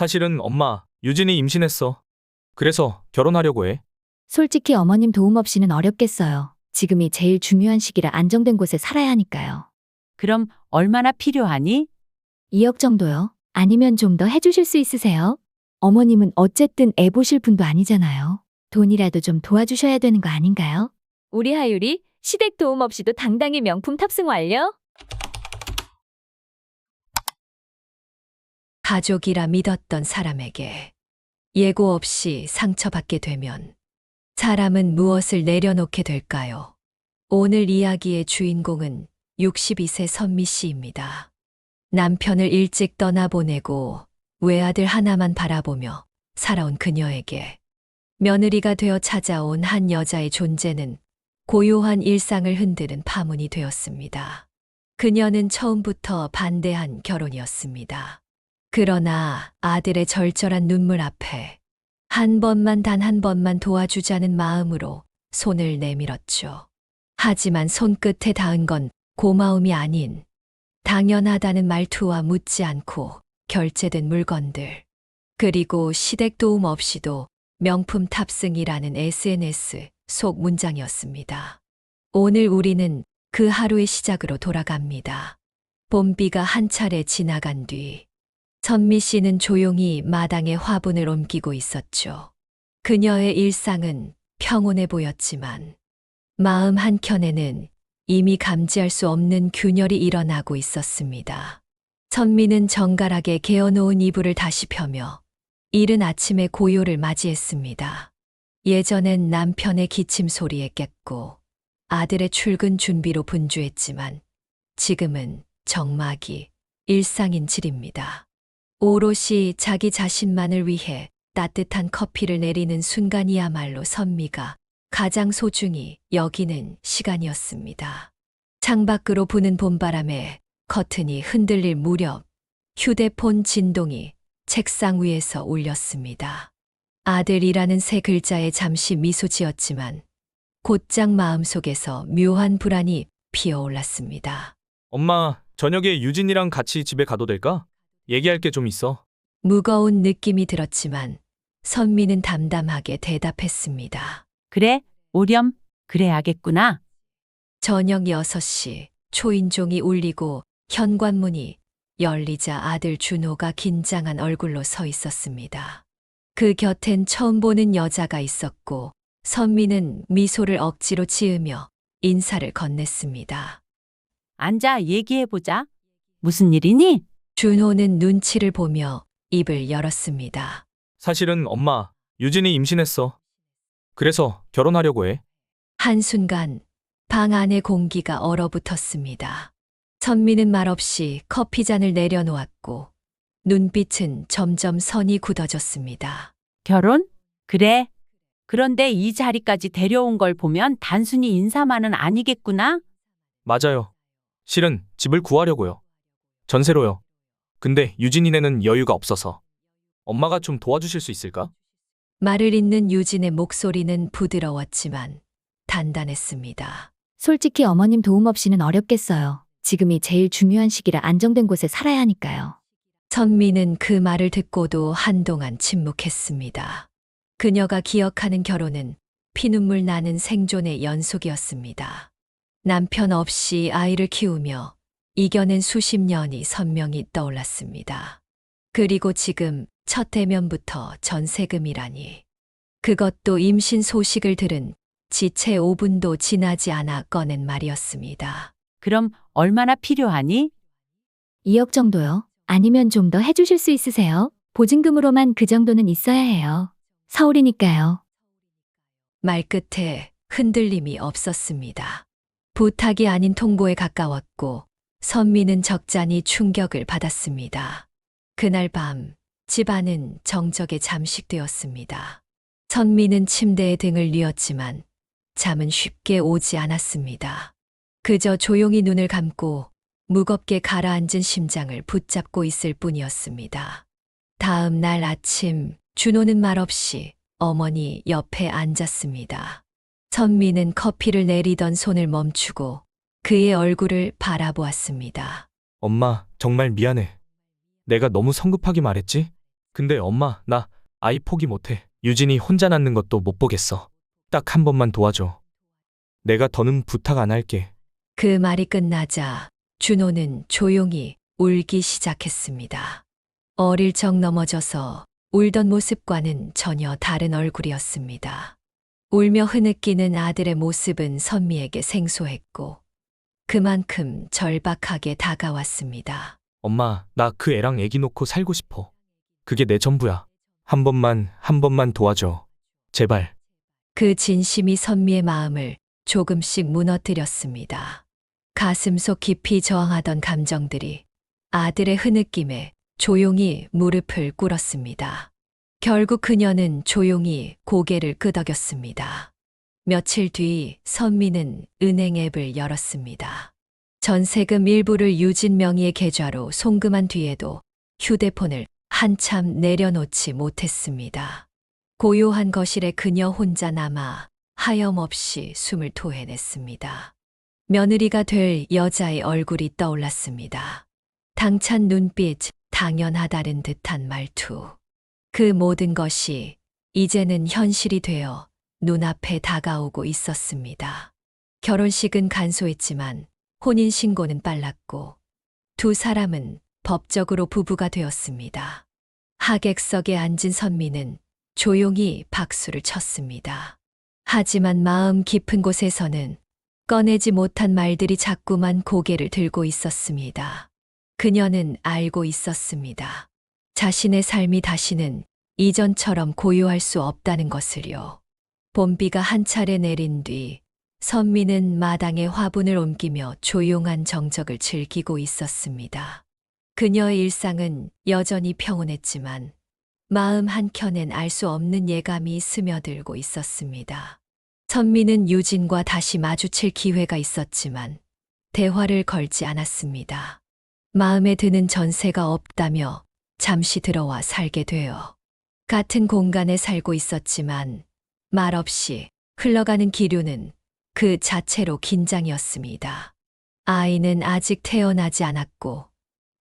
사실은 엄마, 유진이 임신했어. 그래서 결혼하려고 해. 솔직히 어머님 도움 없이는 어렵겠어요. 지금이 제일 중요한 시기라 안정된 곳에 살아야 하니까요. 그럼 얼마나 필요하니? 2억 정도요? 아니면 좀 더 해주실 수 있으세요? 어머님은 어쨌든 애 보실 분도 아니잖아요. 돈이라도 좀 도와주셔야 되는 거 아닌가요? 우리 하율이 시댁 도움 없이도 당당히 명품 탑승 완료? 가족이라 믿었던 사람에게 예고 없이 상처받게 되면 사람은 무엇을 내려놓게 될까요? 오늘 이야기의 주인공은 62세 선미 씨입니다. 남편을 일찍 떠나보내고 외아들 하나만 바라보며 살아온 그녀에게 며느리가 되어 찾아온 한 여자의 존재는 고요한 일상을 흔드는 파문이 되었습니다. 그녀는 처음부터 반대한 결혼이었습니다. 그러나 아들의 절절한 눈물 앞에 단 한 번만 도와주자는 마음으로 손을 내밀었죠. 하지만 손끝에 닿은 건 고마움이 아닌 당연하다는 말투와 묻지 않고 결제된 물건들. 그리고 시댁 도움 없이도 명품 탑승이라는 SNS 속 문장이었습니다. 오늘 우리는 그 하루의 시작으로 돌아갑니다. 봄비가 한 차례 지나간 뒤 선미 씨는 조용히 마당에 화분을 옮기고 있었죠. 그녀의 일상은 평온해 보였지만 마음 한켠에는 이미 감지할 수 없는 균열이 일어나고 있었습니다. 선미는 정갈하게 개어놓은 이불을 다시 펴며 이른 아침의 고요를 맞이했습니다. 예전엔 남편의 기침 소리에 깼고 아들의 출근 준비로 분주했지만 지금은 정막이 일상인질입니다. 오롯이 자기 자신만을 위해 따뜻한 커피를 내리는 순간이야말로 선미가 가장 소중히 여기는 시간이었습니다. 창밖으로 부는 봄바람에 커튼이 흔들릴 무렵 휴대폰 진동이 책상 위에서 울렸습니다. 아들이라는 세 글자에 잠시 미소 지었지만 곧장 마음속에서 묘한 불안이 피어올랐습니다. 엄마, 저녁에 유진이랑 같이 집에 가도 될까? 얘기할 게 좀 있어. 무거운 느낌이 들었지만 선미는 담담하게 대답했습니다. 그래, 오렴. 그래야겠구나. 저녁 6시 초인종이 울리고 현관문이 열리자 아들 준호가 긴장한 얼굴로 서 있었습니다. 그 곁엔 처음 보는 여자가 있었고 선미는 미소를 억지로 지으며 인사를 건넸습니다. 앉아 얘기해보자. 무슨 일이니? 준호는 눈치를 보며 입을 열었습니다. 사실은 엄마, 유진이 임신했어. 그래서 결혼하려고 해. 한순간 방 안의 공기가 얼어붙었습니다. 선미는 말없이 커피잔을 내려놓았고 눈빛은 점점 선이 굳어졌습니다. 결혼? 그래. 그런데 이 자리까지 데려온 걸 보면 단순히 인사만은 아니겠구나? 맞아요. 실은 집을 구하려고요. 전세로요. 근데 유진이네는 여유가 없어서. 엄마가 좀 도와주실 수 있을까? 말을 잇는 유진의 목소리는 부드러웠지만 단단했습니다. 솔직히 어머님 도움 없이는 어렵겠어요. 지금이 제일 중요한 시기라 안정된 곳에 살아야 하니까요. 선미는 그 말을 듣고도 한동안 침묵했습니다. 그녀가 기억하는 결혼은 피눈물 나는 생존의 연속이었습니다. 남편 없이 아이를 키우며 이겨낸 수십 년이 선명히 떠올랐습니다. 그리고 지금 첫 대면부터 전세금이라니. 그것도 임신 소식을 들은 지채 5분도 지나지 않아 꺼낸 말이었습니다. 그럼 얼마나 필요하니? 2억 정도요? 아니면 좀 더 해주실 수 있으세요? 보증금으로만 그 정도는 있어야 해요. 서울이니까요. 말끝에 흔들림이 없었습니다. 부탁이 아닌 통보에 가까웠고 선미는 적잖이 충격을 받았습니다. 그날 밤 집안은 정적에 잠식되었습니다. 선미는 침대에 등을 뉘었지만 잠은 쉽게 오지 않았습니다. 그저 조용히 눈을 감고 무겁게 가라앉은 심장을 붙잡고 있을 뿐이었습니다. 다음 날 아침 준호는 말없이 어머니 옆에 앉았습니다. 선미는 커피를 내리던 손을 멈추고 그의 얼굴을 바라보았습니다. 엄마, 정말 미안해. 내가 너무 성급하게 말했지? 근데 엄마, 나 아이 포기 못해. 유진이 혼자 낳는 것도 못 보겠어. 딱 한 번만 도와줘. 내가 더는 부탁 안 할게. 그 말이 끝나자 준호는 조용히 울기 시작했습니다. 어릴 적 넘어져서 울던 모습과는 전혀 다른 얼굴이었습니다. 울며 흐느끼는 아들의 모습은 선미에게 생소했고 그만큼 절박하게 다가왔습니다. 엄마, 나 그 애랑 애기 놓고 살고 싶어. 그게 내 전부야. 한 번만 도와줘. 제발. 그 진심이 선미의 마음을 조금씩 무너뜨렸습니다. 가슴속 깊이 저항하던 감정들이 아들의 흐느낌에 조용히 무릎을 꿇었습니다. 결국 그녀는 조용히 고개를 끄덕였습니다. 며칠 뒤 선미는 은행 앱을 열었습니다. 전세금 일부를 유진 명의의 계좌로 송금한 뒤에도 휴대폰을 한참 내려놓지 못했습니다. 고요한 거실에 그녀 혼자 남아 하염없이 숨을 토해냈습니다. 며느리가 될 여자의 얼굴이 떠올랐습니다. 당찬 눈빛, 당연하다는 듯한 말투. 그 모든 것이 이제는 현실이 되어 눈앞에 다가오고 있었습니다. 결혼식은 간소했지만 혼인신고는 빨랐고 두 사람은 법적으로 부부가 되었습니다. 하객석에 앉은 선미는 조용히 박수를 쳤습니다. 하지만 마음 깊은 곳에서는 꺼내지 못한 말들이 자꾸만 고개를 들고 있었습니다. 그녀는 알고 있었습니다. 자신의 삶이 다시는 이전처럼 고요할 수 없다는 것을요. 봄비가 한 차례 내린 뒤 선미는 마당에 화분을 옮기며 조용한 정적을 즐기고 있었습니다. 그녀의 일상은 여전히 평온했지만 마음 한켠엔 알 수 없는 예감이 스며들고 있었습니다. 선미는 유진과 다시 마주칠 기회가 있었지만 대화를 걸지 않았습니다. 마음에 드는 전세가 없다며 잠시 들어와 살게 되어 같은 공간에 살고 있었지만 말없이 흘러가는 기류는 그 자체로 긴장이었습니다. 아이는 아직 태어나지 않았고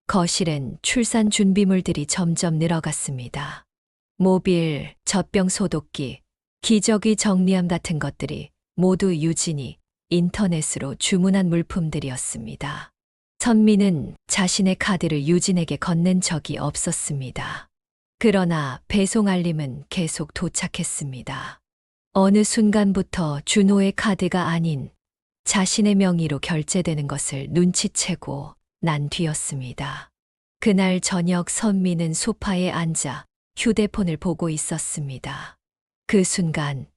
거실엔 출산 준비물들이 점점 늘어갔습니다. 모빌, 젖병 소독기, 기저귀 정리함 같은 것들이 모두 유진이 인터넷으로 주문한 물품들이었습니다. 선미는 자신의 카드를 유진에게 건넨 적이 없었습니다. 그러나 배송 알림은 계속 도착했습니다. 어느 순간부터 준호의 카드가 아닌 자신의 명의로 결제되는 것을 눈치채고 난 뒤였습니다. 그날 저녁 선미는 소파에 앉아 휴대폰을 보고 있었습니다. 그 순간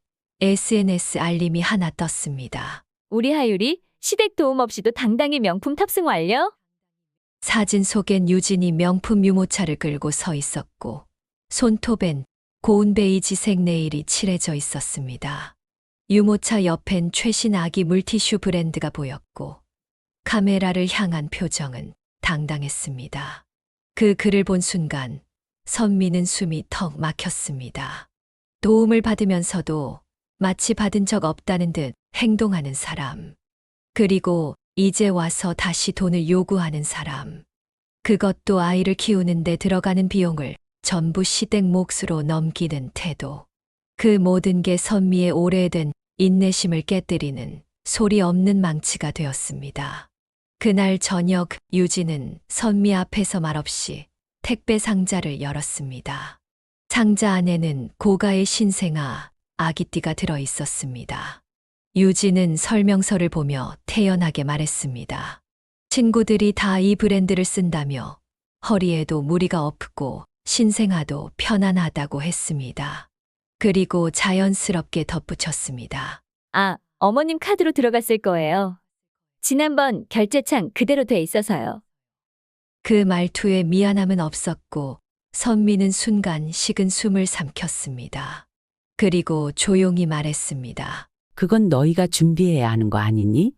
SNS 알림이 하나 떴습니다. 우리 하율이 시댁 도움 없이도 당당히 명품 탑승 완료? 사진 속엔 유진이 명품 유모차를 끌고 서 있었고 손톱엔 고운 베이지색 네일이 칠해져 있었습니다. 유모차 옆엔 최신 아기 물티슈 브랜드가 보였고 카메라를 향한 표정은 당당했습니다. 그 글을 본 순간 선미는 숨이 턱 막혔습니다. 도움을 받으면서도 마치 받은 적 없다는 듯 행동하는 사람. 그리고 이제 와서 다시 돈을 요구하는 사람. 그것도 아이를 키우는데 들어가는 비용을 전부 시댁 몫으로 넘기는 태도. 그 모든 게 선미의 오래된 인내심을 깨뜨리는 소리 없는 망치가 되었습니다. 그날 저녁 유진은 선미 앞에서 말없이 택배 상자를 열었습니다. 상자 안에는 고가의 신생아, 아기띠가 들어 있었습니다. 유진은 설명서를 보며 태연하게 말했습니다. 친구들이 다 이 브랜드를 쓴다며 허리에도 무리가 없고 신생아도 편안하다고 했습니다. 그리고 자연스럽게 덧붙였습니다. 아, 어머님 카드로 들어갔을 거예요. 지난번 결제창 그대로 돼 있어서요. 그 말투에 미안함은 없었고 선미는 순간 식은 숨을 삼켰습니다. 그리고 조용히 말했습니다. 그건 너희가 준비해야 하는 거 아니니?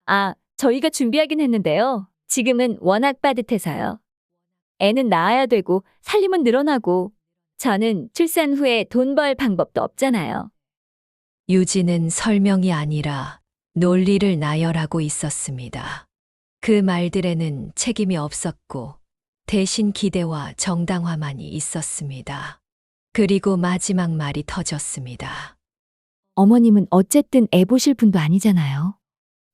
아, 저희가 준비하긴 했는데요. 지금은 워낙 빠듯해서요. 애는 낳아야 되고 살림은 늘어나고 저는 출산 후에 돈 벌 방법도 없잖아요. 유진은 설명이 아니라 논리를 나열하고 있었습니다. 그 말들에는 책임이 없었고 대신 기대와 정당화만이 있었습니다. 그리고 마지막 말이 터졌습니다. 어머님은 어쨌든 애 보실 분도 아니잖아요.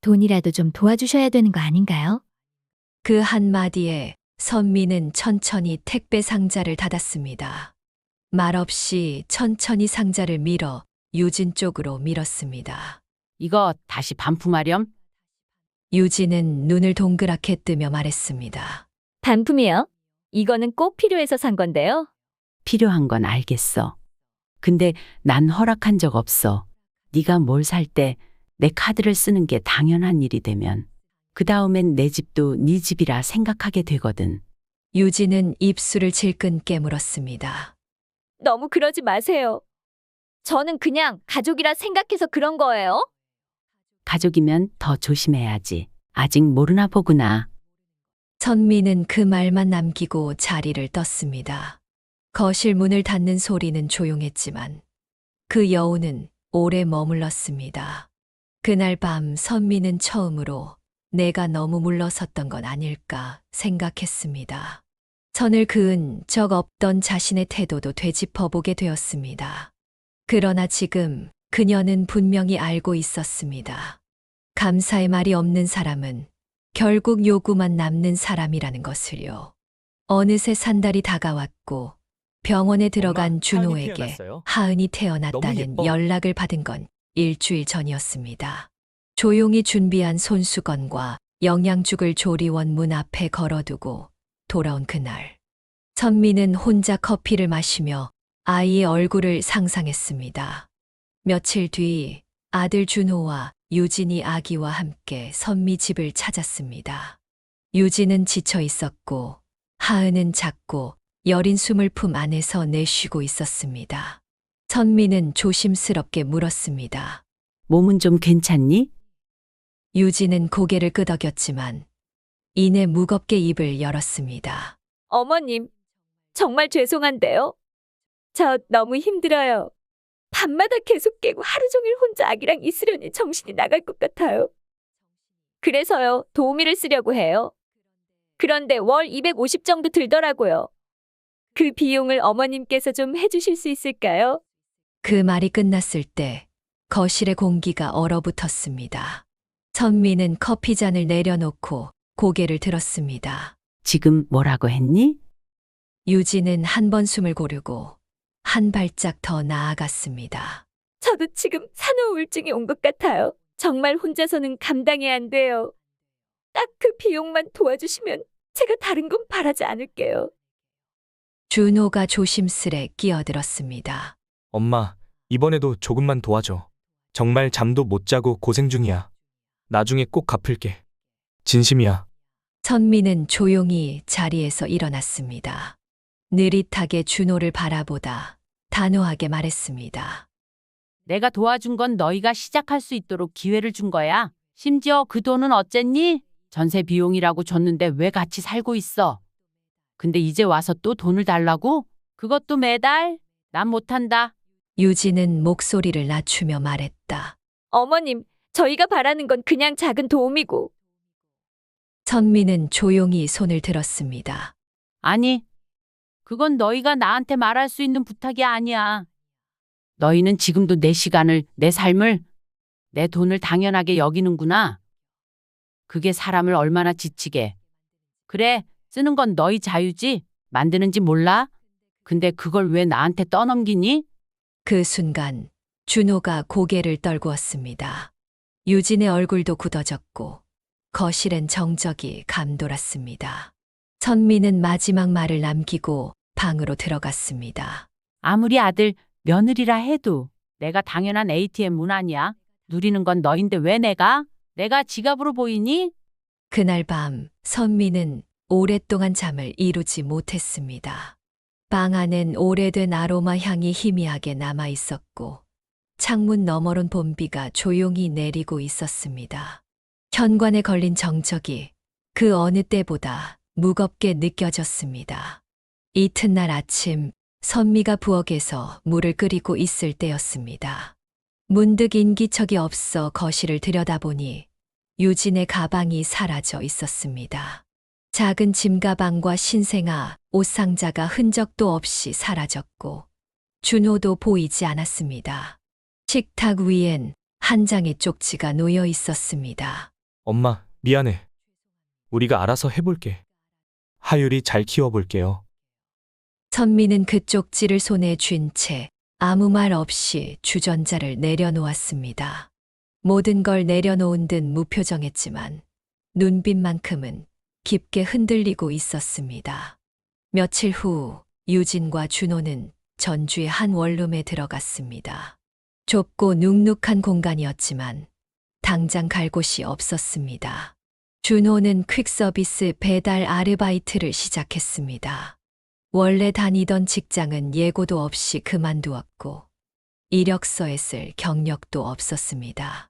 돈이라도 좀 도와주셔야 되는 거 아닌가요? 그 한마디에 선미는 천천히 택배 상자를 닫았습니다. 말없이 천천히 상자를 밀어 유진 쪽으로 밀었습니다. 이거 다시 반품하렴? 유진은 눈을 동그랗게 뜨며 말했습니다. 반품이요? 이거는 꼭 필요해서 산 건데요. 필요한 건 알겠어. 근데 난 허락한 적 없어. 네가 뭘 살 때 내 카드를 쓰는 게 당연한 일이 되면 그 다음엔 내 집도 네 집이라 생각하게 되거든. 유진은 입술을 질끈 깨물었습니다. 너무 그러지 마세요. 저는 그냥 가족이라 생각해서 그런 거예요. 가족이면 더 조심해야지. 아직 모르나 보구나. 선미는 그 말만 남기고 자리를 떴습니다. 거실 문을 닫는 소리는 조용했지만 그 여운은 오래 머물렀습니다. 그날 밤 선미는 처음으로 내가 너무 물러섰던 건 아닐까 생각했습니다. 선을 그은 적 없던 자신의 태도도 되짚어보게 되었습니다. 그러나 지금 그녀는 분명히 알고 있었습니다. 감사의 말이 없는 사람은 결국 요구만 남는 사람이라는 것을요. 어느새 산달이 다가왔고 병원에 들어간 엄마, 준호에게 하은이 태어났어요. 하은이 너무 태어났다는 예뻐. 연락을 받은 건 일주일 전이었습니다. 조용히 준비한 손수건과 영양죽을 조리원 문 앞에 걸어두고 돌아온 그날. 선미는 혼자 커피를 마시며 아이의 얼굴을 상상했습니다. 며칠 뒤 아들 준호와 유진이 아기와 함께 선미 집을 찾았습니다. 유진은 지쳐 있었고 하은은 작고 여린 숨을 품 안에서 내쉬고 있었습니다. 선미는 조심스럽게 물었습니다. 몸은 좀 괜찮니? 유진은 고개를 끄덕였지만 이내 무겁게 입을 열었습니다. 어머님, 정말 죄송한데요. 저 너무 힘들어요. 밤마다 계속 깨고 하루 종일 혼자 아기랑 있으려니 정신이 나갈 것 같아요. 그래서요, 도우미를 쓰려고 해요. 그런데 월 250 정도 들더라고요. 그 비용을 어머님께서 좀 해주실 수 있을까요? 그 말이 끝났을 때 거실의 공기가 얼어붙었습니다. 선미는 커피잔을 내려놓고 고개를 들었습니다. 지금 뭐라고 했니? 유진은 한 번 숨을 고르고 한 발짝 더 나아갔습니다. 저도 지금 산후 우울증이 온 것 같아요. 정말 혼자서는 감당이 안 돼요. 딱 그 비용만 도와주시면 제가 다른 건 바라지 않을게요. 준호가 조심스레 끼어들었습니다. 엄마, 이번에도 조금만 도와줘. 정말 잠도 못 자고 고생 중이야. 나중에 꼭 갚을게. 진심이야. 선미는 조용히 자리에서 일어났습니다. 느릿하게 준호를 바라보다 단호하게 말했습니다. 내가 도와준 건 너희가 시작할 수 있도록 기회를 준 거야. 심지어 그 돈은 어쨌니? 전세 비용이라고 줬는데 왜 같이 살고 있어? 근데 이제 와서 또 돈을 달라고? 그것도 매달? 난 못한다. 유진은 목소리를 낮추며 말했다. 어머님, 저희가 바라는 건 그냥 작은 도움이고. 선미는 조용히 손을 들었습니다. 아니, 그건 너희가 나한테 말할 수 있는 부탁이 아니야. 너희는 지금도 내 시간을, 내 삶을, 내 돈을 당연하게 여기는구나. 그게 사람을 얼마나 지치게. 그래, 쓰는 건 너희 자유지. 만드는지 몰라? 근데 그걸 왜 나한테 떠넘기니? 그 순간 준호가 고개를 떨구었습니다. 유진의 얼굴도 굳어졌고 거실엔 정적이 감돌았습니다. 선미는 마지막 말을 남기고 방으로 들어갔습니다. 아무리 아들, 며느리라 해도 내가 당연한 ATM 문 아니야. 누리는 건 너인데 왜 내가 지갑으로 보이니? 그날 밤 선미는 오랫동안 잠을 이루지 못했습니다. 방 안엔 오래된 아로마 향이 희미하게 남아 있었고 창문 너머론 봄비가 조용히 내리고 있었습니다. 현관에 걸린 정적이 그 어느 때보다 무겁게 느껴졌습니다. 이튿날 아침 선미가 부엌에서 물을 끓이고 있을 때였습니다. 문득 인기척이 없어 거실을 들여다보니 유진의 가방이 사라져 있었습니다. 작은 짐가방과 신생아, 옷상자가 흔적도 없이 사라졌고 준호도 보이지 않았습니다. 식탁 위엔 한 장의 쪽지가 놓여 있었습니다. 엄마, 미안해. 우리가 알아서 해볼게. 하율이 잘 키워볼게요. 선미는 그 쪽지를 손에 쥔 채 아무 말 없이 주전자를 내려놓았습니다. 모든 걸 내려놓은 듯 무표정했지만 눈빛만큼은 깊게 흔들리고 있었습니다. 며칠 후 유진과 준호는 전주의 한 원룸에 들어갔습니다. 좁고 눅눅한 공간이었지만 당장 갈 곳이 없었습니다. 준호는 퀵서비스 배달 아르바이트를 시작했습니다. 원래 다니던 직장은 예고도 없이 그만두었고 이력서에 쓸 경력도 없었습니다.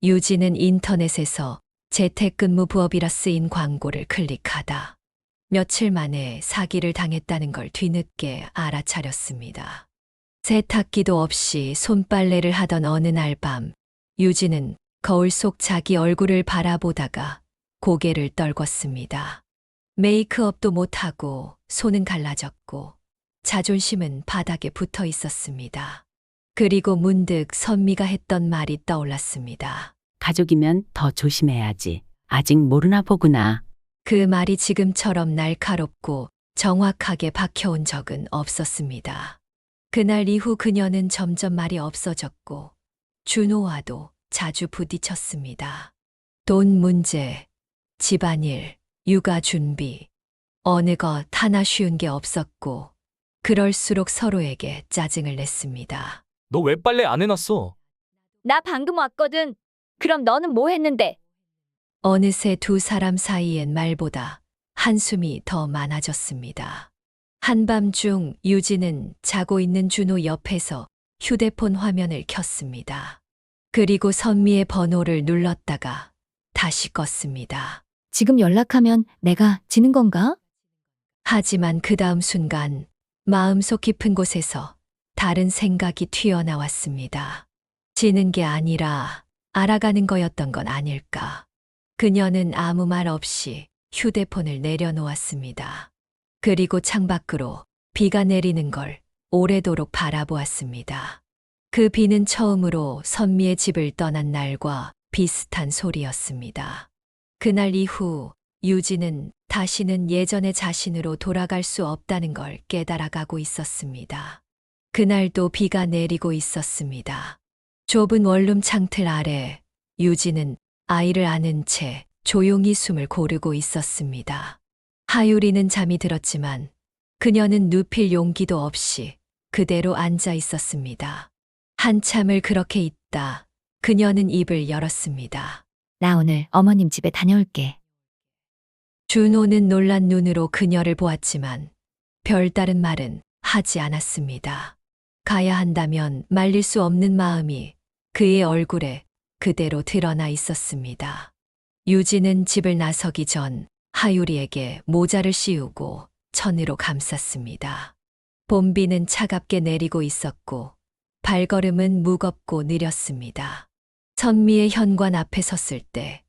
유진은 인터넷에서 재택근무 부업이라 쓰인 광고를 클릭하다 며칠 만에 사기를 당했다는 걸 뒤늦게 알아차렸습니다. 세탁기도 없이 손빨래를 하던 어느 날 밤 유진은 거울 속 자기 얼굴을 바라보다가 고개를 떨궜습니다. 메이크업도 못하고 손은 갈라졌고 자존심은 바닥에 붙어 있었습니다. 그리고 문득 선미가 했던 말이 떠올랐습니다. 가족이면 더 조심해야지. 아직 모르나 보구나. 그 말이 지금처럼 날카롭고 정확하게 박혀온 적은 없었습니다. 그날 이후 그녀는 점점 말이 없어졌고 준호와도 자주 부딪혔습니다. 돈 문제, 집안일, 육아 준비, 어느 것 하나 쉬운 게 없었고 그럴수록 서로에게 짜증을 냈습니다. 너 왜 빨래 안 해놨어? 나 방금 왔거든. 그럼 너는 뭐 했는데? 어느새 두 사람 사이엔 말보다 한숨이 더 많아졌습니다. 한밤중 유진은 자고 있는 준호 옆에서 휴대폰 화면을 켰습니다. 그리고 선미의 번호를 눌렀다가 다시 껐습니다. 지금 연락하면 내가 지는 건가? 하지만 그 다음 순간 마음속 깊은 곳에서 다른 생각이 튀어나왔습니다. 지는 게 아니라 알아가는 거였던 건 아닐까. 그녀는 아무 말 없이 휴대폰을 내려놓았습니다. 그리고 창밖으로 비가 내리는 걸 오래도록 바라보았습니다. 그 비는 처음으로 선미의 집을 떠난 날과 비슷한 소리였습니다. 그날 이후 유진은 다시는 예전의 자신으로 돌아갈 수 없다는 걸 깨달아가고 있었습니다. 그날도 비가 내리고 있었습니다. 좁은 원룸 창틀 아래 유진은 아이를 안은 채 조용히 숨을 고르고 있었습니다. 하유리는 잠이 들었지만 그녀는 눕힐 용기도 없이 그대로 앉아 있었습니다. 한참을 그렇게 있다 그녀는 입을 열었습니다. 나 오늘 어머님 집에 다녀올게. 준호는 놀란 눈으로 그녀를 보았지만 별다른 말은 하지 않았습니다. 가야 한다면 말릴 수 없는 마음이 그의 얼굴에 그대로 드러나 있었습니다. 유진은 집을 나서기 전 하유리에게 모자를 씌우고 천으로 감쌌습니다. 봄비는 차갑게 내리고 있었고 발걸음은 무겁고 느렸습니다. 선미의 현관 앞에 섰을 때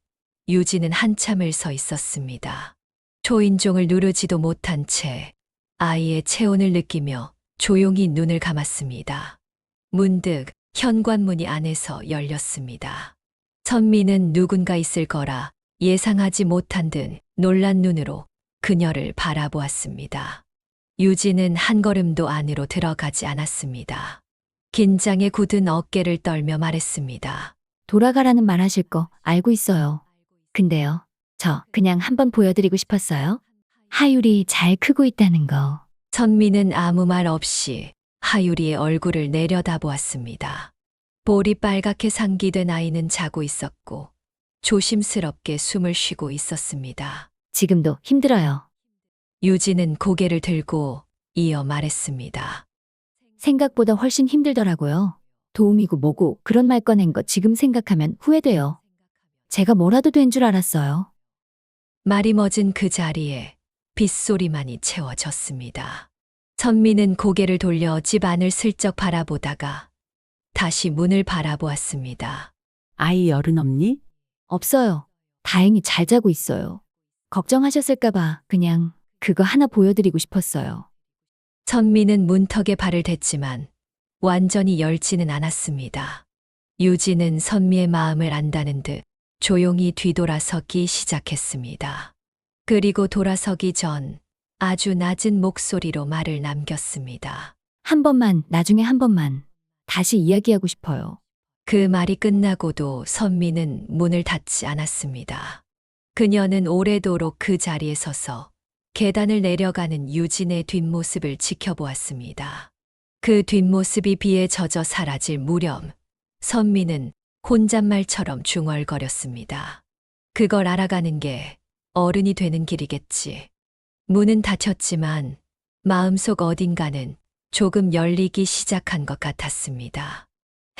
유진은 한참을 서 있었습니다. 초인종을 누르지도 못한 채 아이의 체온을 느끼며 조용히 눈을 감았습니다. 문득 현관문이 안에서 열렸습니다. 선미는 누군가 있을 거라 예상하지 못한 듯 놀란 눈으로 그녀를 바라보았습니다. 유진은 한 걸음도 안으로 들어가지 않았습니다. 긴장에 굳은 어깨를 떨며 말했습니다. 돌아가라는 말 하실 거 알고 있어요. 근데요, 저 그냥 한번 보여드리고 싶었어요. 하율이 잘 크고 있다는 거. 선미는 아무 말 없이 하유리의 얼굴을 내려다보았습니다. 볼이 빨갛게 상기된 아이는 자고 있었고 조심스럽게 숨을 쉬고 있었습니다. 지금도 힘들어요. 유진은 고개를 들고 이어 말했습니다. 생각보다 훨씬 힘들더라고요. 도움이고 뭐고 그런 말 꺼낸 거 지금 생각하면 후회돼요. 제가 뭐라도 된 줄 알았어요. 말이 멎은 그 자리에 빗소리만이 채워졌습니다. 선미는 고개를 돌려 집 안을 슬쩍 바라보다가 다시 문을 바라보았습니다. 아이 열은 없니? 없어요. 다행히 잘 자고 있어요. 걱정하셨을까봐 그냥 그거 하나 보여드리고 싶었어요. 선미는 문턱에 발을 댔지만 완전히 열지는 않았습니다. 유진은 선미의 마음을 안다는 듯 조용히 뒤돌아서기 시작했습니다. 그리고 돌아서기 전 아주 낮은 목소리로 말을 남겼습니다. 한 번만, 나중에 한 번만 다시 이야기하고 싶어요. 그 말이 끝나고도 선미는 문을 닫지 않았습니다. 그녀는 오래도록 그 자리에 서서 계단을 내려가는 유진의 뒷모습을 지켜보았습니다. 그 뒷모습이 비에 젖어 사라질 무렵 선미는 혼잣말처럼 중얼거렸습니다. 그걸 알아가는 게 어른이 되는 길이겠지. 문은 닫혔지만 마음속 어딘가는 조금 열리기 시작한 것 같았습니다.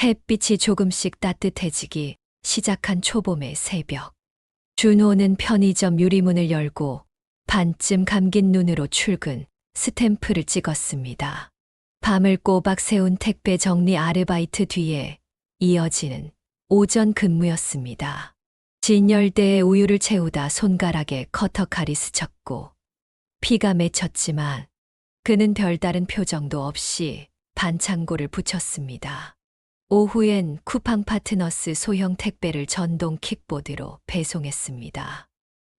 햇빛이 조금씩 따뜻해지기 시작한 초봄의 새벽. 준호는 편의점 유리문을 열고 반쯤 감긴 눈으로 출근 스탬프를 찍었습니다. 밤을 꼬박 새운 택배 정리 아르바이트 뒤에 이어지는 오전 근무였습니다. 진열대에 우유를 채우다 손가락에 커터칼이 스쳤고 피가 맺혔지만 그는 별다른 표정도 없이 반창고를 붙였습니다. 오후엔 쿠팡 파트너스 소형 택배를 전동 킥보드로 배송했습니다.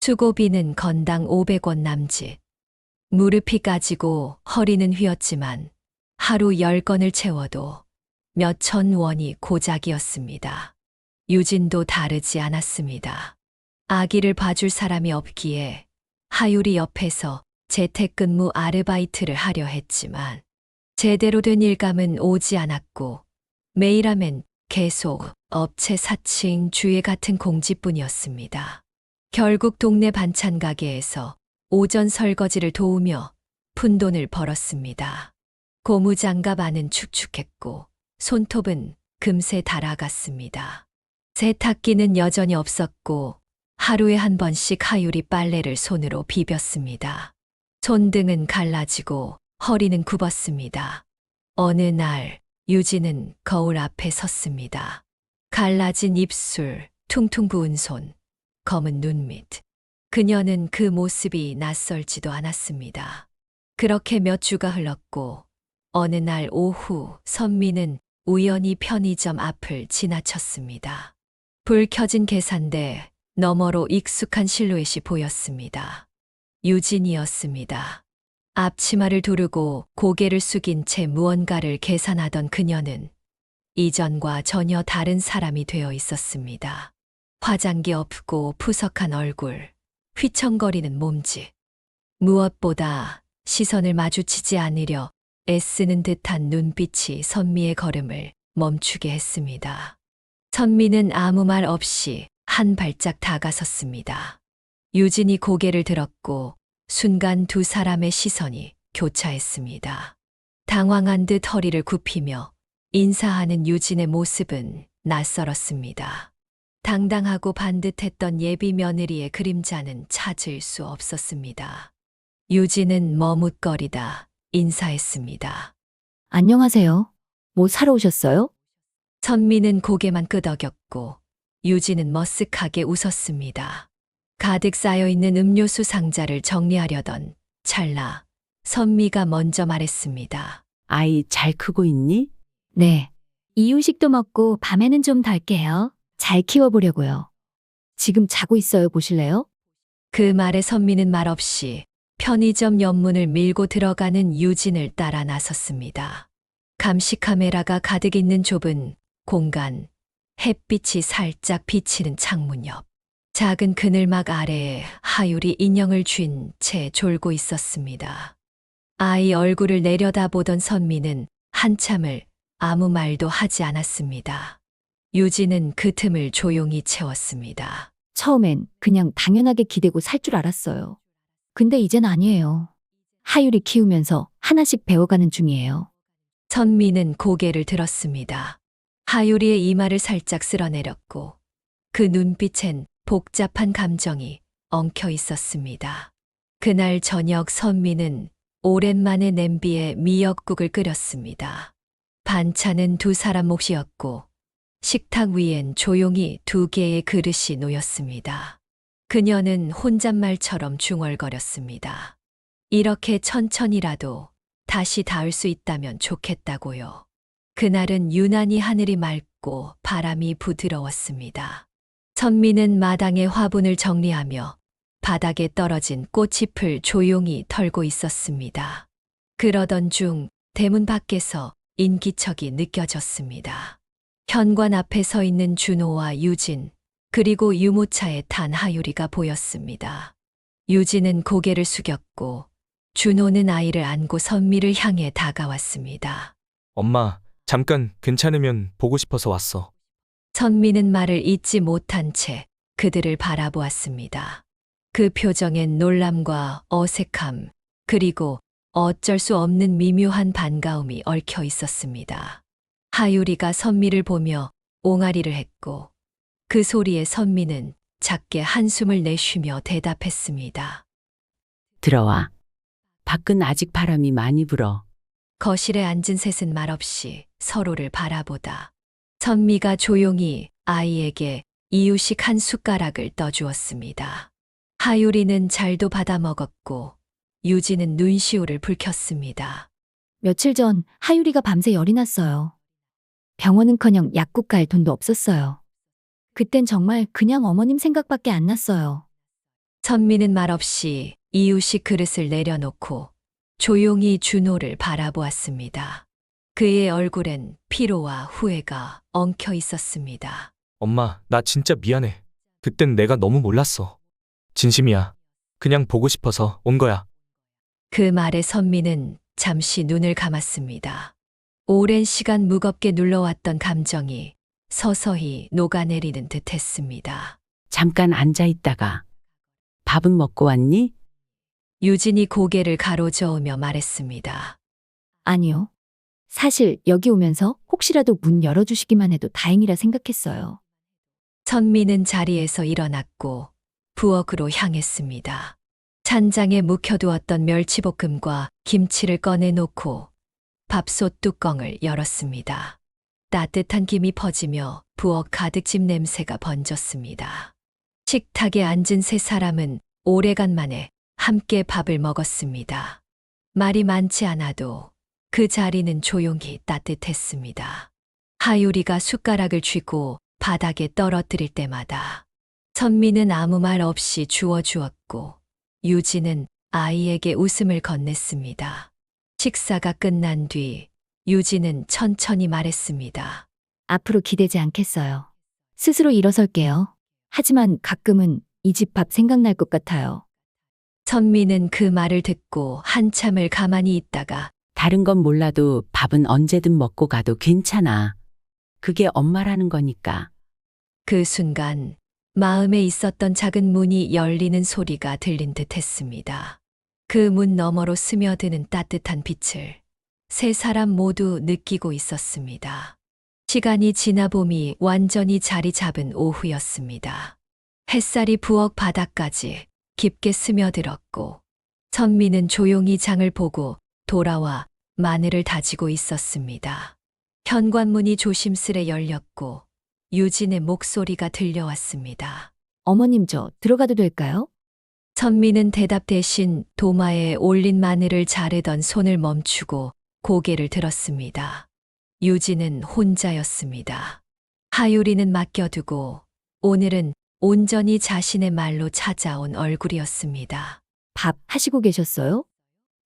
수고비는 건당 500원 남짓. 무릎이 까지고 허리는 휘었지만 하루 10건을 채워도 몇천 원이 고작이었습니다. 유진도 다르지 않았습니다. 아기를 봐줄 사람이 없기에 하율이 옆에서 재택근무 아르바이트를 하려 했지만 제대로 된 일감은 오지 않았고 매일 하면 계속 업체 사칭 주의 같은 공지뿐이었습니다. 결국 동네 반찬 가게에서 오전 설거지를 도우며 푼돈을 벌었습니다. 고무장갑 안은 축축했고 손톱은 금세 닳아갔습니다. 세탁기는 여전히 없었고 하루에 한 번씩 하율이 빨래를 손으로 비볐습니다. 손등은 갈라지고 허리는 굽었습니다. 어느 날 유진은 거울 앞에 섰습니다. 갈라진 입술, 퉁퉁 부은 손, 검은 눈밑. 그녀는 그 모습이 낯설지도 않았습니다. 그렇게 몇 주가 흘렀고 어느 날 오후 선미는 우연히 편의점 앞을 지나쳤습니다. 불 켜진 계산대 너머로 익숙한 실루엣이 보였습니다. 유진이었습니다. 앞치마를 두르고 고개를 숙인 채 무언가를 계산하던 그녀는 이전과 전혀 다른 사람이 되어 있었습니다. 화장기 없고 푸석한 얼굴, 휘청거리는 몸짓. 무엇보다 시선을 마주치지 않으려 애쓰는 듯한 눈빛이 선미의 걸음을 멈추게 했습니다. 선미는 아무 말 없이 한 발짝 다가섰습니다. 유진이 고개를 들었고 순간 두 사람의 시선이 교차했습니다. 당황한 듯 허리를 굽히며 인사하는 유진의 모습은 낯설었습니다. 당당하고 반듯했던 예비 며느리의 그림자는 찾을 수 없었습니다. 유진은 머뭇거리다 인사했습니다. 안녕하세요. 뭐 사러 오셨어요? 선미는 고개만 끄덕였고 유진은 머쓱하게 웃었습니다. 가득 쌓여있는 음료수 상자를 정리하려던 찰나 선미가 먼저 말했습니다. 아이 잘 크고 있니? 네. 이유식도 먹고 밤에는 좀 덜게요. 잘 키워보려고요. 지금 자고 있어요. 보실래요? 그 말에 선미는 말없이 편의점 옆문을 밀고 들어가는 유진을 따라 나섰습니다. 감시 카메라가 가득 있는 좁은 공간, 햇빛이 살짝 비치는 창문 옆. 작은 그늘막 아래에 하율이 인형을 쥔 채 졸고 있었습니다. 아이 얼굴을 내려다보던 선미는 한참을 아무 말도 하지 않았습니다. 유진은 그 틈을 조용히 채웠습니다. 처음엔 그냥 당연하게 기대고 살 줄 알았어요. 근데 이젠 아니에요. 하율이 키우면서 하나씩 배워가는 중이에요. 선미는 고개를 들었습니다. 하율이의 이마를 살짝 쓸어내렸고 그 눈빛엔 복잡한 감정이 엉켜 있었습니다. 그날 저녁 선미는 오랜만에 냄비에 미역국을 끓였습니다. 반찬은 두 사람 몫이었고 식탁 위엔 조용히 두 개의 그릇이 놓였습니다. 그녀는 혼잣말처럼 중얼거렸습니다. 이렇게 천천히라도 다시 닿을 수 있다면 좋겠다고요. 그날은 유난히 하늘이 맑고 바람이 부드러웠습니다. 선미는 마당의 화분을 정리하며 바닥에 떨어진 꽃잎을 조용히 털고 있었습니다. 그러던 중 대문 밖에서 인기척이 느껴졌습니다. 현관 앞에 서 있는 준호와 유진, 그리고 유모차에 탄 하유리가 보였습니다. 유진은 고개를 숙였고 준호는 아이를 안고 선미를 향해 다가왔습니다. 엄마, 잠깐 괜찮으면 보고 싶어서 왔어. 선미는 말을 잇지 못한 채 그들을 바라보았습니다. 그 표정엔 놀람과 어색함, 그리고 어쩔 수 없는 미묘한 반가움이 얽혀 있었습니다. 하유리가 선미를 보며 옹알이를 했고 그 소리에 선미는 작게 한숨을 내쉬며 대답했습니다. 들어와. 밖은 아직 바람이 많이 불어. 거실에 앉은 셋은 말없이 서로를 바라보다 선미가 조용히 아이에게 이유식 한 숟가락을 떠주었습니다. 하유리는 잘도 받아 먹었고 유진은 눈시울을 붉혔습니다. 며칠 전 하유리가 밤새 열이 났어요. 병원은커녕 약국 갈 돈도 없었어요. 그땐 정말 그냥 어머님 생각밖에 안 났어요. 선미는 말없이 이유식 그릇을 내려놓고 조용히 준호를 바라보았습니다. 그의 얼굴엔 피로와 후회가 엉켜 있었습니다. 엄마, 나 진짜 미안해. 그땐 내가 너무 몰랐어. 진심이야. 그냥 보고 싶어서 온 거야. 그 말에 선미는 잠시 눈을 감았습니다. 오랜 시간 무겁게 눌러왔던 감정이 서서히 녹아내리는 듯 했습니다. 잠깐 앉아 있다가. 밥은 먹고 왔니? 유진이 고개를 가로저으며 말했습니다. 아니요. 사실 여기 오면서 혹시라도 문 열어주시기만 해도 다행이라 생각했어요. 선미는 자리에서 일어났고 부엌으로 향했습니다. 찬장에 묵혀두었던 멸치볶음과 김치를 꺼내놓고 밥솥 뚜껑을 열었습니다. 따뜻한 김이 퍼지며 부엌 가득 집 냄새가 번졌습니다. 식탁에 앉은 세 사람은 오래간만에 함께 밥을 먹었습니다. 말이 많지 않아도 그 자리는 조용히 따뜻했습니다. 하유리가 숟가락을 쥐고 바닥에 떨어뜨릴 때마다 선미는 아무 말 없이 주워주었고 유진은 아이에게 웃음을 건넸습니다. 식사가 끝난 뒤 유진은 천천히 말했습니다. 앞으로 기대지 않겠어요. 스스로 일어설게요. 하지만 가끔은 이 집 밥 생각날 것 같아요. 선미는 그 말을 듣고 한참을 가만히 있다가 다른 건 몰라도 밥은 언제든 먹고 가도 괜찮아. 그게 엄마라는 거니까. 그 순간 마음에 있었던 작은 문이 열리는 소리가 들린 듯 했습니다. 그 문 너머로 스며드는 따뜻한 빛을 세 사람 모두 느끼고 있었습니다. 시간이 지나 봄이 완전히 자리 잡은 오후였습니다. 햇살이 부엌 바닥까지 깊게 스며들었고 선미는 조용히 장을 보고 돌아와 마늘을 다지고 있었습니다. 현관문이 조심스레 열렸고 유진의 목소리가 들려왔습니다. 어머님 저 들어가도 될까요? 선미는 대답 대신 도마에 올린 마늘을 자르던 손을 멈추고 고개를 들었습니다. 유진은 혼자였습니다. 하유리는 맡겨두고 오늘은 온전히 자신의 말로 찾아온 얼굴이었습니다. 밥 하시고 계셨어요?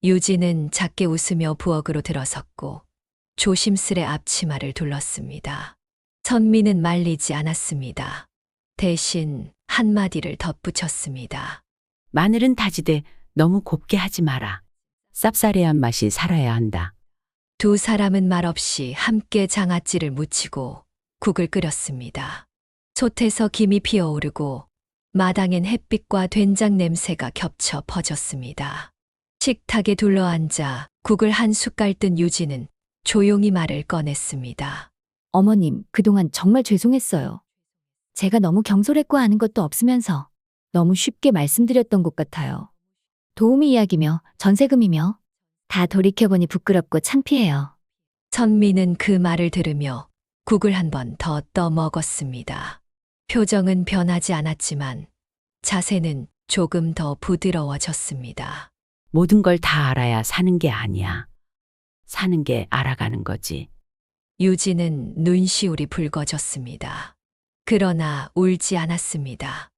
유진은 작게 웃으며 부엌으로 들어섰고 조심스레 앞치마를 둘렀습니다. 선미는 말리지 않았습니다. 대신 한마디를 덧붙였습니다. 마늘은 다지되 너무 곱게 하지 마라. 쌉싸래한 맛이 살아야 한다. 두 사람은 말없이 함께 장아찌를 무치고 국을 끓였습니다. 솥에서 김이 피어오르고 마당엔 햇빛과 된장 냄새가 겹쳐 퍼졌습니다. 식탁에 둘러앉아 국을 한 숟갈 뜬 유진은 조용히 말을 꺼냈습니다. 어머님, 그동안 정말 죄송했어요. 제가 너무 경솔했고 아는 것도 없으면서 너무 쉽게 말씀드렸던 것 같아요. 도우미 이야기며 전세금이며 다 돌이켜보니 부끄럽고 창피해요. 선미는 그 말을 들으며 국을 한 번 더 떠먹었습니다. 표정은 변하지 않았지만 자세는 조금 더 부드러워졌습니다. 모든 걸 다 알아야 사는 게 아니야. 사는 게 알아가는 거지. 유진은 눈시울이 붉어졌습니다. 그러나 울지 않았습니다.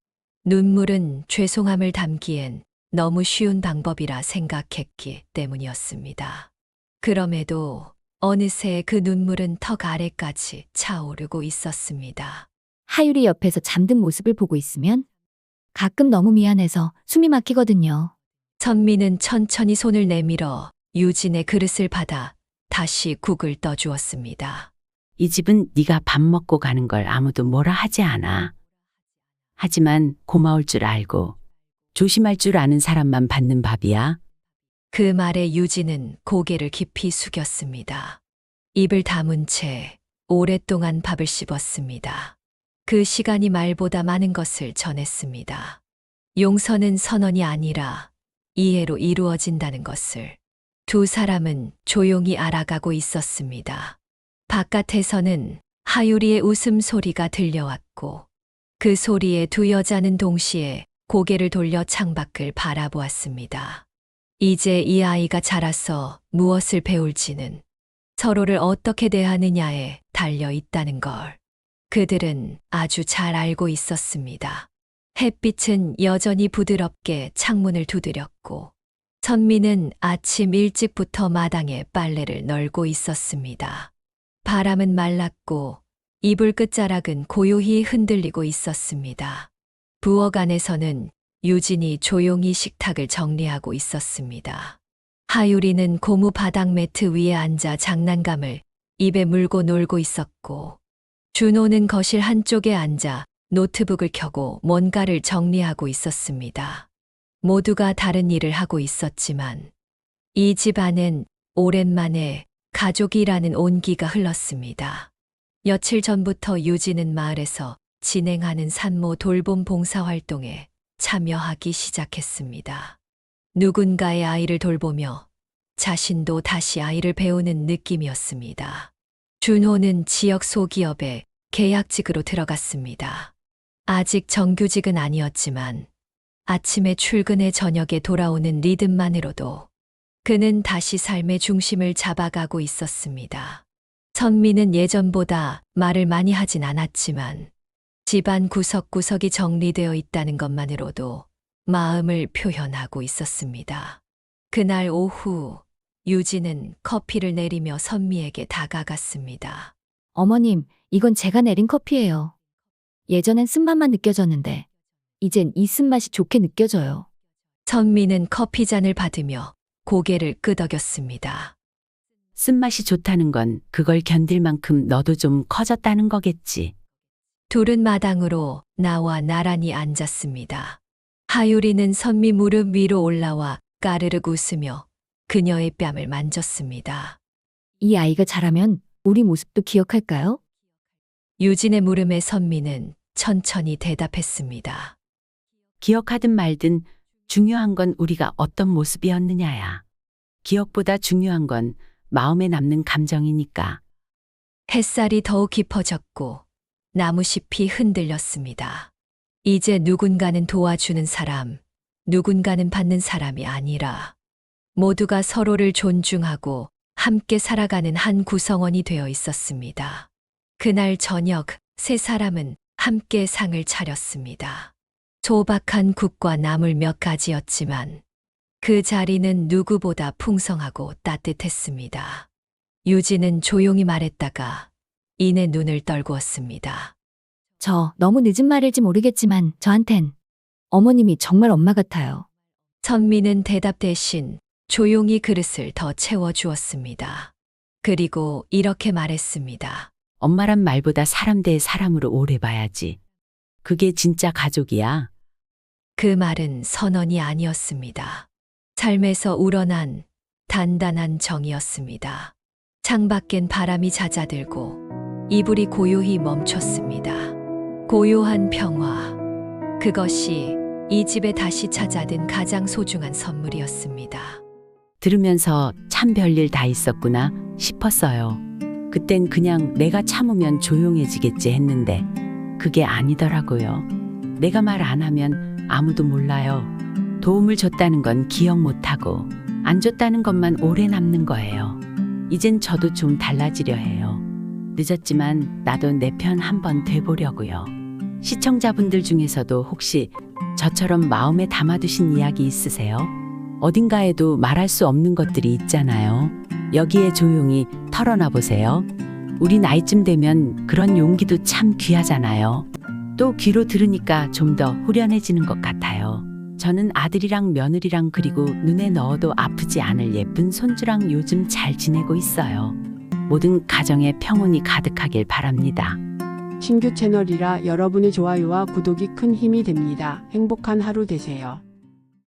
눈물은 죄송함을 담기엔 너무 쉬운 방법이라 생각했기 때문이었습니다. 그럼에도 어느새 그 눈물은 턱 아래까지 차오르고 있었습니다. 하율이 옆에서 잠든 모습을 보고 있으면 가끔 너무 미안해서 숨이 막히거든요. 선미는 천천히 손을 내밀어 유진의 그릇을 받아 다시 국을 떠주었습니다. 이 집은 네가 밥 먹고 가는 걸 아무도 뭐라 하지 않아. 하지만 고마울 줄 알고 조심할 줄 아는 사람만 받는 밥이야. 그 말에 유진은 고개를 깊이 숙였습니다. 입을 다문 채 오랫동안 밥을 씹었습니다. 그 시간이 말보다 많은 것을 전했습니다. 용서는 선언이 아니라 이해로 이루어진다는 것을 두 사람은 조용히 알아가고 있었습니다. 바깥에서는 하유리의 웃음소리가 들려왔고 그 소리에 두 여자는 동시에 고개를 돌려 창밖을 바라보았습니다. 이제 이 아이가 자라서 무엇을 배울지는 서로를 어떻게 대하느냐에 달려 있다는 걸 그들은 아주 잘 알고 있었습니다. 햇빛은 여전히 부드럽게 창문을 두드렸고 선미는 아침 일찍부터 마당에 빨래를 널고 있었습니다. 바람은 말랐고 이불 끝자락은 고요히 흔들리고 있었습니다. 부엌 안에서는 유진이 조용히 식탁을 정리하고 있었습니다. 하유리는 고무 바닥 매트 위에 앉아 장난감을 입에 물고 놀고 있었고 준호는 거실 한쪽에 앉아 노트북을 켜고 뭔가를 정리하고 있었습니다. 모두가 다른 일을 하고 있었지만 이 집안엔 오랜만에 가족이라는 온기가 흘렀습니다. 며칠 전부터 유진은 마을에서 진행하는 산모 돌봄 봉사활동에 참여하기 시작했습니다. 누군가의 아이를 돌보며 자신도 다시 아이를 배우는 느낌이었습니다. 준호는 지역 소기업에 계약직으로 들어갔습니다. 아직 정규직은 아니었지만 아침에 출근해 저녁에 돌아오는 리듬만으로도 그는 다시 삶의 중심을 잡아가고 있었습니다. 선미는 예전보다 말을 많이 하진 않았지만 집안 구석구석이 정리되어 있다는 것만으로도 마음을 표현하고 있었습니다. 그날 오후 유진은 커피를 내리며 선미에게 다가갔습니다. 어머님, 이건 제가 내린 커피예요. 예전엔 쓴맛만 느껴졌는데 이젠 이 쓴맛이 좋게 느껴져요. 선미는 커피잔을 받으며 고개를 끄덕였습니다. 쓴맛이 좋다는 건 그걸 견딜 만큼 너도 좀 커졌다는 거겠지. 둘은 마당으로 나와 나란히 앉았습니다. 하유리는 선미 무릎 위로 올라와 까르륵 웃으며 그녀의 뺨을 만졌습니다. 이 아이가 자라면 우리 모습도 기억할까요? 유진의 물음에 선미는 천천히 대답했습니다. 기억하든 말든 중요한 건 우리가 어떤 모습이었느냐야. 기억보다 중요한 건 마음에 남는 감정이니까. 햇살이 더욱 깊어졌고 나무잎이 흔들렸습니다. 이제 누군가는 도와주는 사람, 누군가는 받는 사람이 아니라 모두가 서로를 존중하고 함께 살아가는 한 구성원이 되어 있었습니다. 그날 저녁 세 사람은 함께 상을 차렸습니다. 소박한 국과 나물 몇 가지였지만 그 자리는 누구보다 풍성하고 따뜻했습니다. 유진은 조용히 말했다가 이내 눈을 떨구었습니다. 저 너무 늦은 말일지 모르겠지만 저한텐 어머님이 정말 엄마 같아요. 선미는 대답 대신 조용히 그릇을 더 채워주었습니다. 그리고 이렇게 말했습니다. 엄마란 말보다 사람 대 사람으로 오래 봐야지. 그게 진짜 가족이야. 그 말은 선언이 아니었습니다. 삶에서 우러난 단단한 정이었습니다. 창밖엔 바람이 잦아들고 이불이 고요히 멈췄습니다. 고요한 평화. 그것이 이 집에 다시 찾아든 가장 소중한 선물이었습니다. 들으면서 참 별일 다 있었구나 싶었어요. 그땐 그냥 내가 참으면 조용해지겠지 했는데 그게 아니더라고요. 내가 말 안 하면 아무도 몰라요. 도움을 줬다는 건 기억 못하고 안 줬다는 것만 오래 남는 거예요. 이젠 저도 좀 달라지려 해요. 늦었지만 나도 내 편 한번 돼보려고요. 시청자분들 중에서도 혹시 저처럼 마음에 담아두신 이야기 있으세요? 어딘가에도 말할 수 없는 것들이 있잖아요. 여기에 조용히 털어놔 보세요. 우리 나이쯤 되면 그런 용기도 참 귀하잖아요. 또 귀로 들으니까 좀 더 후련해지는 것 같아요. 저는 아들이랑 며느리랑 그리고 눈에 넣어도 아프지 않을 예쁜 손주랑 요즘 잘 지내고 있어요. 모든 가정에 평온이 가득하길 바랍니다. 신규 채널이라 여러분의 좋아요와 구독이 큰 힘이 됩니다. 행복한 하루 되세요.